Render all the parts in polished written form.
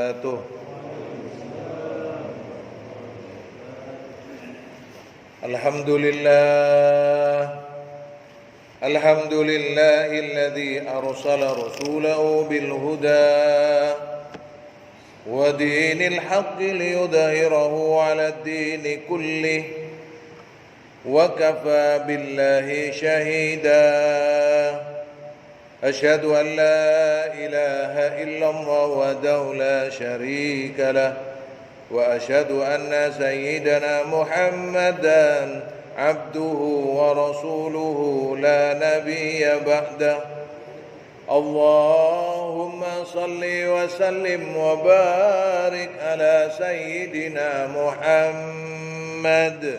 وبركاته. الحمد لله الذي أرسل رسوله بالهدى ودين الحق ليظهره على الدين كله وكفى بالله شهيدا. أشهد أن لا إله إلا الله وحده لا شريك له وأشهد أن سيدنا محمدا عبده ورسوله لا نبي بعده. اللهم صل وسلم وبارك على سيدنا محمد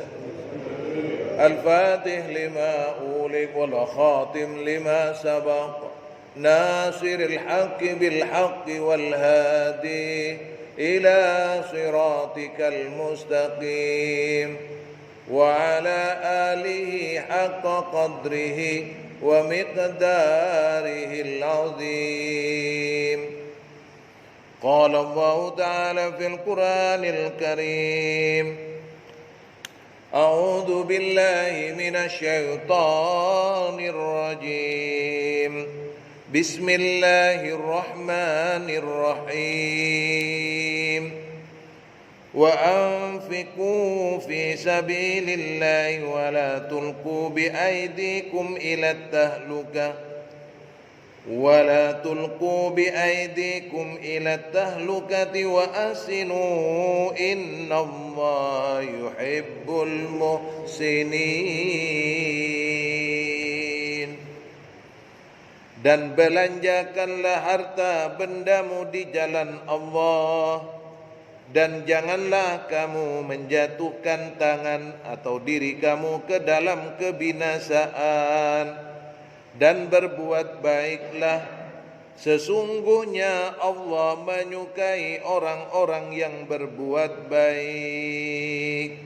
الفاتح لما أغلق والخاتم لما سبق ناصر الحق بالحق والهادي إلى صراطك المستقيم وعلى آله حق قدره ومقداره العظيم. قال الله تعالى في القرآن الكريم: أعوذ بالله من الشيطان الرجيم. بسم الله الرحمن الرحيم. وأنفقوا في سبيل الله ولا تلقوا بأيديكم إلى التهلكة وأحسنوا إن الله يحب المحسنين. Dan belanjakanlah harta bendamu di jalan Allah, dan janganlah kamu menjatuhkan tangan atau diri kamu ke dalam kebinasaan, dan berbuat baiklah, sesungguhnya Allah menyukai orang-orang yang berbuat baik.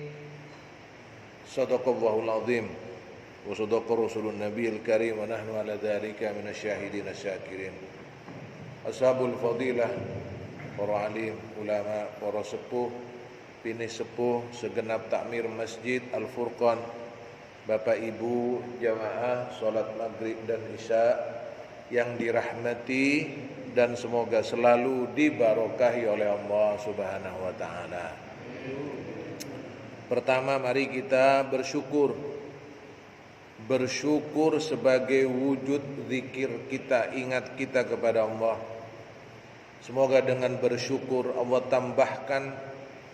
Shadaqallahul azim wa shadaqa rasulun nabiyil karim wa nahnu ala dzalika minasyahidin asyakirin. Ashabul fadilah, para alim, ulama, para sepuh, pini sepuh, segenap takmir Masjid Al-Furqan, Bapak Ibu jamaah salat maghrib dan isya yang dirahmati dan semoga selalu dibarokahi oleh Allah Subhanahu wa taala. Pertama, mari kita bersyukur sebagai wujud zikir kita, ingat kita kepada Allah. Semoga dengan bersyukur Allah tambahkan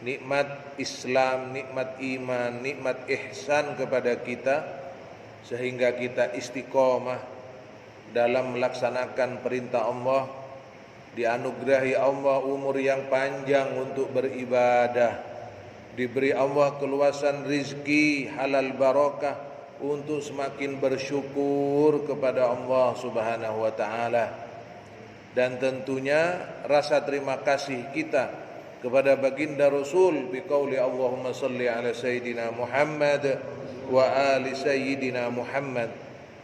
nikmat Islam, nikmat iman, nikmat ihsan kepada kita, sehingga kita istiqomah dalam melaksanakan perintah Allah, dianugerahi Allah umur yang panjang untuk beribadah, diberi Allah keluasan rizki halal barakah untuk semakin bersyukur kepada Allah Subhanahu wa taala. Dan tentunya rasa terima kasih kita kepada baginda Rasul biqauli Allahumma salli ala sayyidina Muhammad wa ali sayyidina Muhammad.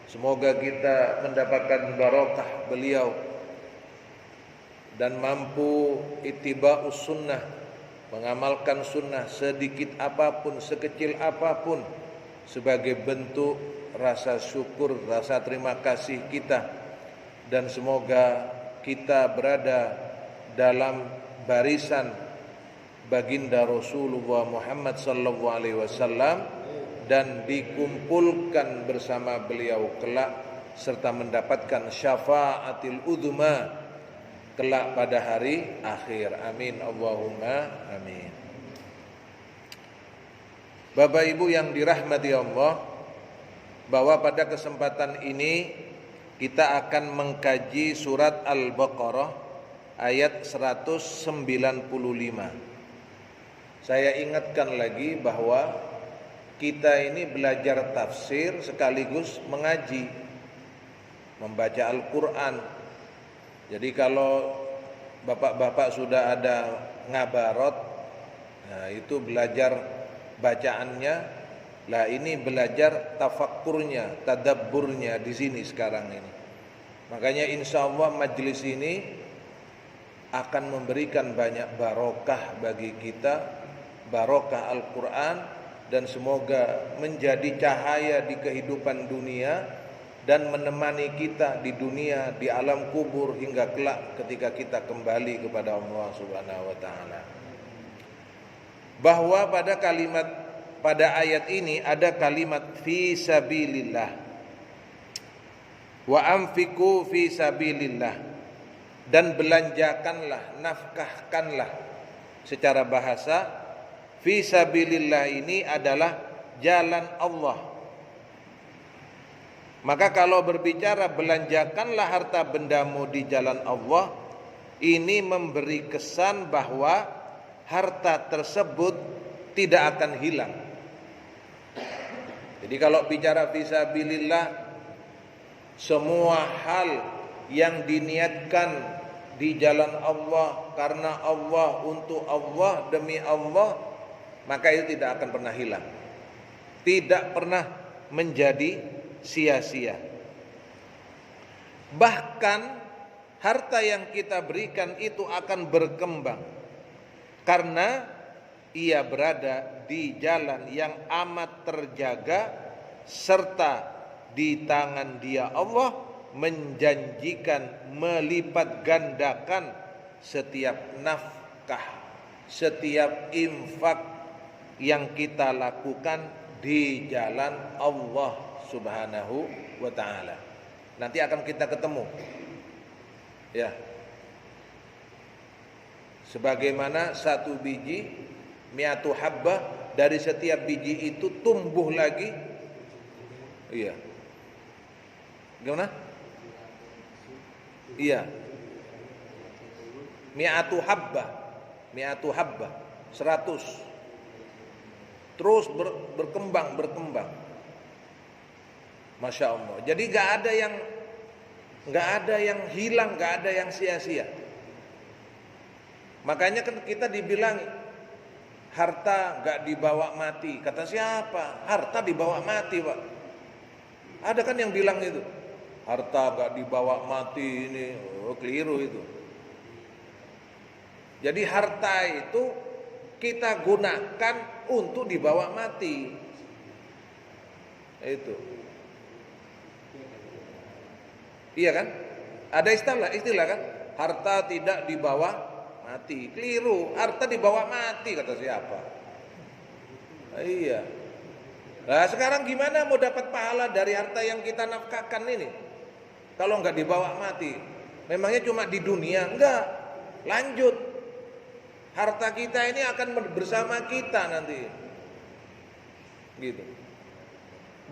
Semoga kita mendapatkan barakah beliau dan mampu ittiba'us sunnah, mengamalkan sunnah sedikit apapun, sekecil apapun, sebagai bentuk rasa syukur, rasa terima kasih kita. Dan semoga kita berada dalam barisan baginda Rasulullah Muhammad sallallahu alaihi wasallam dan dikumpulkan bersama beliau kelak, serta mendapatkan syafaatil uzma kelak pada hari akhir. Amin Allahumma amin. Bapak Ibu yang dirahmati Allah, bahwa pada kesempatan ini kita akan mengkaji surat Al-Baqarah ayat 195. Saya ingatkan lagi bahwa kita ini belajar tafsir sekaligus mengaji, membaca Al-Quran. Jadi kalau bapak-bapak sudah ada ngabarot, nah itu belajar bacaannya. Lah ini belajar tafakkurnya, tadabburnya di sini sekarang ini. Makanya insya Allah majelis ini akan memberikan banyak barokah bagi kita, barokah Al-Quran, dan semoga menjadi cahaya di kehidupan dunia dan menemani kita di dunia, di alam kubur hingga kelak ketika kita kembali kepada Allah Subhanahu wa taala. Bahwa pada ayat ini ada kalimat fi sabilillah. Wa anfiqu fi sabilillah, dan belanjakanlah, nafkahkanlah. Secara bahasa fi sabilillah ini adalah jalan Allah. Maka kalau berbicara belanjakanlah harta bendamu di jalan Allah, ini memberi kesan bahwa harta tersebut tidak akan hilang. Jadi kalau bicara fisabilillah, semua hal yang diniatkan di jalan Allah, karena Allah, untuk Allah, demi Allah, maka itu tidak akan pernah hilang, tidak pernah menjadi sia-sia. Bahkan harta yang kita berikan itu akan berkembang karena ia berada di jalan yang amat terjaga, serta di tangan Dia Allah menjanjikan melipat gandakan setiap nafkah, setiap infak yang kita lakukan di jalan Allah Subhanahu wa ta'ala. Nanti akan kita ketemu, ya, sebagaimana satu biji mi'atu habbah, dari setiap biji itu tumbuh lagi, iya, gimana? Iya, mi'atu habbah 100, terus berkembang. Masya Allah. Jadi nggak ada yang hilang, nggak ada yang sia-sia. Makanya kan kita dibilang harta nggak dibawa mati. Kata siapa? Harta dibawa mati, Pak. Ada kan yang bilang itu, harta nggak dibawa mati, ini keliru itu. Jadi harta itu kita gunakan untuk dibawa mati. Itu. Iya kan? Ada istilah kan? Harta tidak dibawa mati. Keliru. Harta dibawa mati kata siapa? Iya. Nah sekarang gimana mau dapat pahala dari harta yang kita nafkahkan ini? Kalau nggak dibawa mati, memangnya cuma di dunia? Enggak. Lanjut. Harta kita ini akan bersama kita nanti. Gitu.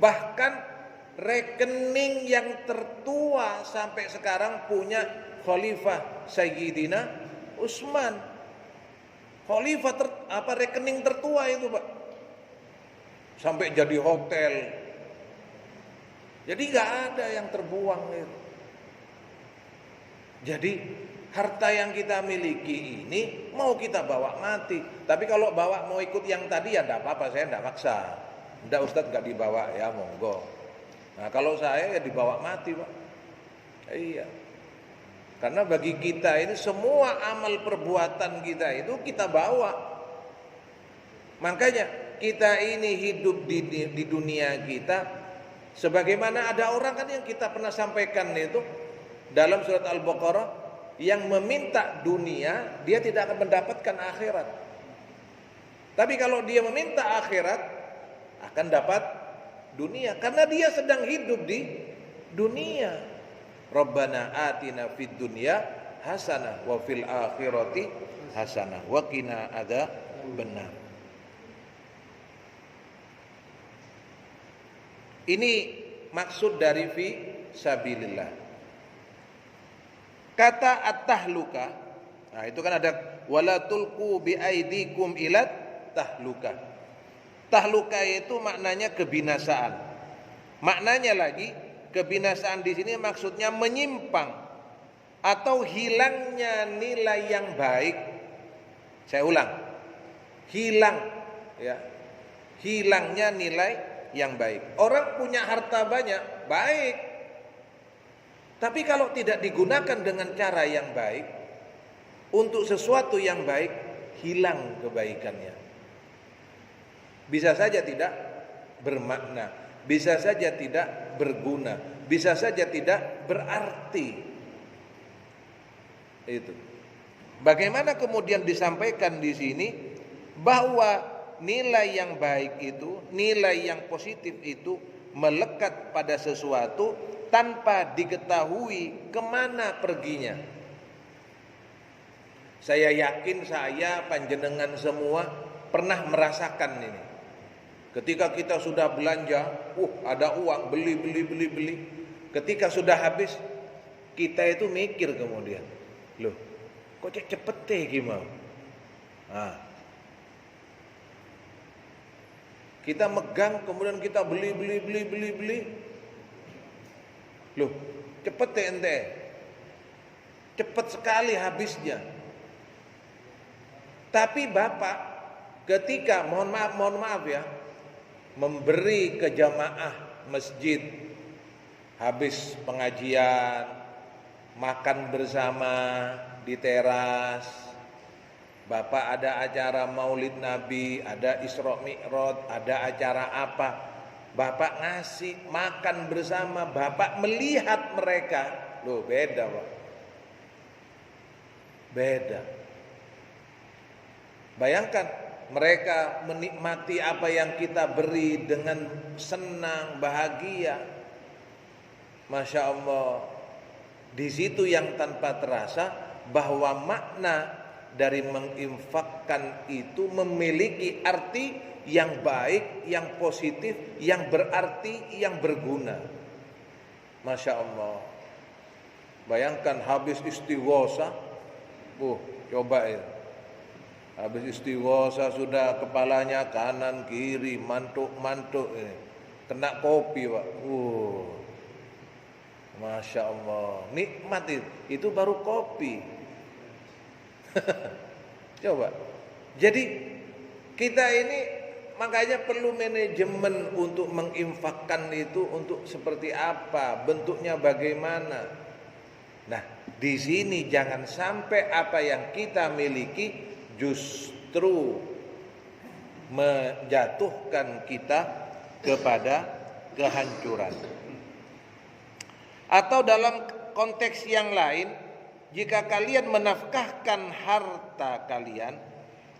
Bahkan rekening yang tertua sampai sekarang punya Khalifah Sayyidina Utsman. Khalifah rekening tertua itu, Pak. Sampai jadi hotel. Jadi nggak ada yang terbuang itu. Jadi harta yang kita miliki ini mau kita bawa mati. Tapi kalau mau ikut yang tadi ya enggak apa-apa, saya enggak maksa. Enggak, Ustadz enggak dibawa, ya monggo. Nah kalau saya ya dibawa mati, Pak. Iya. Karena bagi kita ini semua amal perbuatan kita itu kita bawa. Makanya kita ini hidup di dunia kita, sebagaimana ada orang kan yang kita pernah sampaikan itu dalam surat Al-Baqarah, yang meminta dunia dia tidak akan mendapatkan akhirat. Tapi kalau dia meminta akhirat akan dapat dunia, karena dia sedang hidup di dunia. Rabbana atina fid dunya hasanah wa fil akhirati hasanah wa qina adzabannar. Ini maksud dari fi sabilillah. Kata at-tahluka, nah itu kan ada wala tulqu bi aidikum ilat tahluka. Tahluka itu maknanya kebinasaan. Maknanya lagi kebinasaan di sini maksudnya menyimpang atau hilangnya nilai yang baik. Saya ulang, hilang, ya, hilangnya nilai yang baik. Orang punya harta banyak, baik. Tapi kalau tidak digunakan dengan cara yang baik, untuk sesuatu yang baik hilang kebaikannya. Bisa saja tidak bermakna, bisa saja tidak berguna, bisa saja tidak berarti. Itu. Bagaimana kemudian disampaikan di sini bahwa nilai yang baik itu, nilai yang positif itu melekat pada sesuatu tanpa diketahui kemana perginya. Saya yakin saya panjenengan semua pernah merasakan ini. Ketika kita sudah belanja, ada uang, beli. Ketika sudah habis, kita itu mikir kemudian, loh, kok cepet gimana? Nah, kita megang, kemudian kita beli. Loh, cepet ente. Cepet sekali habisnya. Tapi Bapak ketika mohon maaf ya, memberi ke jamaah masjid habis pengajian, makan bersama di teras, Bapak ada acara Maulid Nabi, ada Isra Mi'raj, ada acara apa, Bapak ngasih makan bersama, Bapak melihat mereka, loh beda Pak, beda. Bayangkan mereka menikmati apa yang kita beri dengan senang, bahagia. Masya Allah. Di situ yang tanpa terasa bahwa makna dari menginfakkan itu memiliki arti yang baik, yang positif, yang berarti, yang berguna. Masya Allah. Bayangkan habis istighosa, coba ya. Habis istighosa sudah kepalanya kanan kiri mantuk ini. Kena kopi Pak. Masya Allah. Nikmat itu baru kopi. Coba. Jadi kita ini makanya perlu manajemen untuk menginfakkan itu untuk seperti apa, bentuknya bagaimana. Nah, di sini jangan sampai apa yang kita miliki justru menjatuhkan kita kepada kehancuran. Atau dalam konteks yang lain, jika kalian menafkahkan harta kalian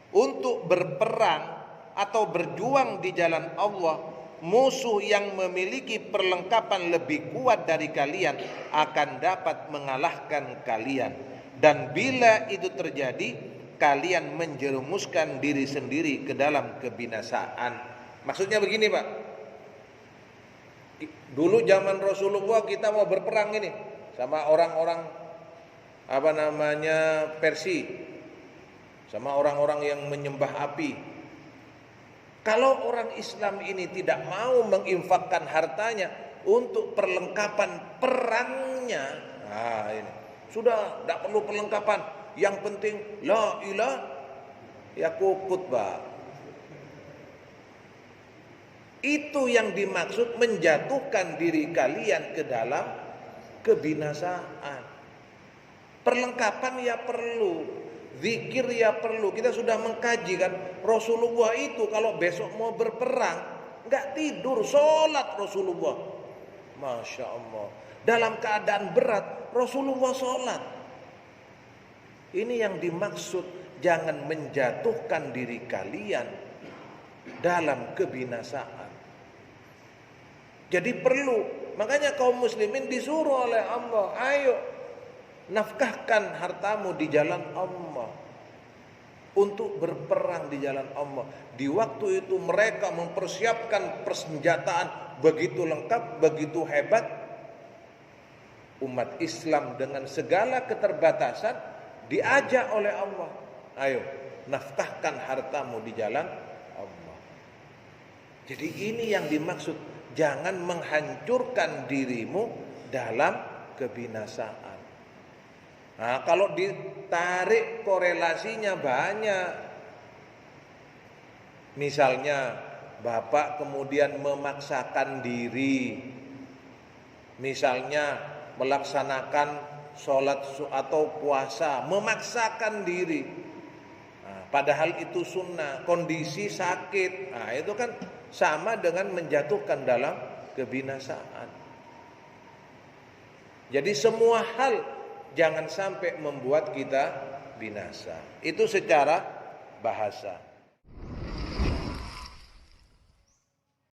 untuk berperang atau berjuang di jalan Allah, musuh yang memiliki perlengkapan lebih kuat dari kalian akan dapat mengalahkan kalian. Dan bila itu terjadi, kalian menjerumuskan diri sendiri ke dalam kebinasaan. Maksudnya begini Pak, dulu zaman Rasulullah kita mau berperang ini sama orang-orang Persia, sama orang-orang yang menyembah api. Kalau orang Islam ini tidak mau menginfakkan hartanya untuk perlengkapan perangnya, nah ini sudah tidak perlu perlengkapan. Yang penting la ilaha ya kukut Pak. Itu yang dimaksud menjatuhkan diri kalian ke dalam kebinasaan. Perlengkapan ya perlu, zikir ya perlu. Kita sudah mengkaji kan, Rasulullah itu kalau besok mau berperang enggak tidur, sholat Rasulullah. Masya Allah. Dalam keadaan berat Rasulullah sholat. Ini yang dimaksud, jangan menjatuhkan diri kalian dalam kebinasaan. Jadi perlu, makanya kaum muslimin disuruh oleh Allah, ayo nafkahkan hartamu di jalan Allah, untuk berperang di jalan Allah. Di waktu itu mereka mempersiapkan persenjataan begitu lengkap, begitu hebat. Umat Islam dengan segala keterbatasan diajak oleh Allah, ayo nafkahkan hartamu di jalan Allah. Jadi ini yang dimaksud, jangan menghancurkan dirimu dalam kebinasaan. Nah, kalau ditarik korelasinya banyak. Misalnya Bapak kemudian memaksakan diri, misalnya melaksanakan sholat atau puasa, memaksakan diri. Nah, padahal itu sunnah, kondisi sakit. Nah, itu kan sama dengan menjatuhkan dalam kebinasaan. Jadi semua hal jangan sampai membuat kita binasa. Itu secara bahasa.